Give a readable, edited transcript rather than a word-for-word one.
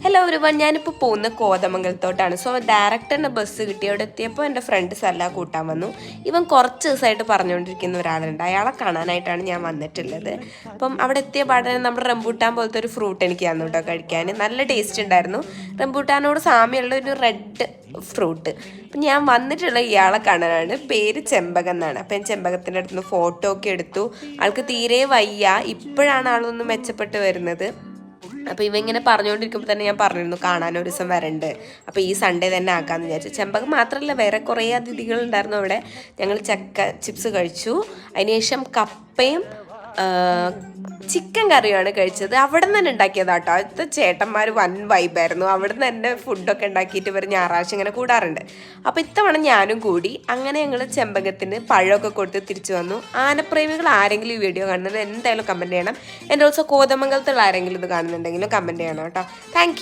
Hello ഒരുവൺ, ഞാനിപ്പോൾ പോകുന്ന കോതമംഗലത്തോട്ടാണ്. So direct തന്നെ ബസ് കിട്ടി. അവിടെ എത്തിയപ്പോൾ എൻ്റെ ഫ്രണ്ട് സല്ല കൂട്ടാൻ വന്നു. ഇവൻ കുറച്ച് ദിവസമായിട്ട് പറഞ്ഞുകൊണ്ടിരിക്കുന്ന ഒരാളുണ്ട്, അയാളെ കാണാനായിട്ടാണ് ഞാൻ വന്നിട്ടുള്ളത്. അപ്പം അവിടെ എത്തിയ പാടെ നമ്മുടെ റംബൂട്ടാൻ പോലത്തെ ഒരു ഫ്രൂട്ട് എനിക്ക് തന്നു കേട്ടോ കഴിക്കാൻ. നല്ല ടേസ്റ്റ് ഉണ്ടായിരുന്നു. റംബൂട്ടാനോട് സാമ്യമുള്ള ഒരു റെഡ് ഫ്രൂട്ട്. അപ്പം ഞാൻ വന്നിട്ടുള്ള ഇയാളെ കാണാനാണ്. പേര് ചെമ്പകം എന്നാണ്. അപ്പം ചെമ്പകത്തിൻ്റെ അടുത്ത് നിന്ന് ഫോട്ടോ ഒക്കെ എടുത്തു. ആൾക്ക് തീരെ വയ്യ, ഇപ്പോഴാണ് ആളൊന്ന് മെച്ചപ്പെട്ട് വരുന്നത്. അപ്പോൾ ഇവ ഇങ്ങനെ പറഞ്ഞുകൊണ്ടിരിക്കുമ്പോൾ തന്നെ ഞാൻ പറഞ്ഞിരുന്നു കാണാൻ ഒരു ദിവസം വരണ്ട്, അപ്പോൾ ഈ സൺഡേ തന്നെ ആക്കാമെന്ന് വിചാരിച്ചു. ചെമ്പകം മാത്രമല്ല, വേറെ കുറേ അതിഥികളുണ്ടായിരുന്നു അവിടെ. ഞങ്ങൾ ചക്ക ചിപ്സ് കഴിച്ചു. അതിനുശേഷം കപ്പയും ചിക്കൻ കറിയാണ് കഴിച്ചത്. അവിടെ നിന്ന് തന്നെ ഉണ്ടാക്കിയതാട്ടോ. അടുത്ത ചേട്ടന്മാർ വൻ വൈബായിരുന്നു. അവിടെ നിന്ന് തന്നെ ഫുഡൊക്കെ ഉണ്ടാക്കിയിട്ട് ഇവർ ഞായറാഴ്ച ഇങ്ങനെ കൂടാറുണ്ട്. അപ്പോൾ ഇത്തവണ ഞാനും കൂടി. അങ്ങനെ ഞങ്ങൾ ചെമ്പകത്തിന് പഴമൊക്കെ കൊടുത്ത് തിരിച്ചു വന്നു. ആനപ്രേമികൾ ആരെങ്കിലും ഈ വീഡിയോ കാണുന്നത് എന്തായാലും കമൻറ്റ് ചെയ്യണം. എൻ്റെ ഓൾസോ കോതമംഗലത്തുള്ള ആരെങ്കിലും ഇത് കാണുന്നുണ്ടെങ്കിലും കമൻറ്റ് ചെയ്യണം കേട്ടോ. Thank you.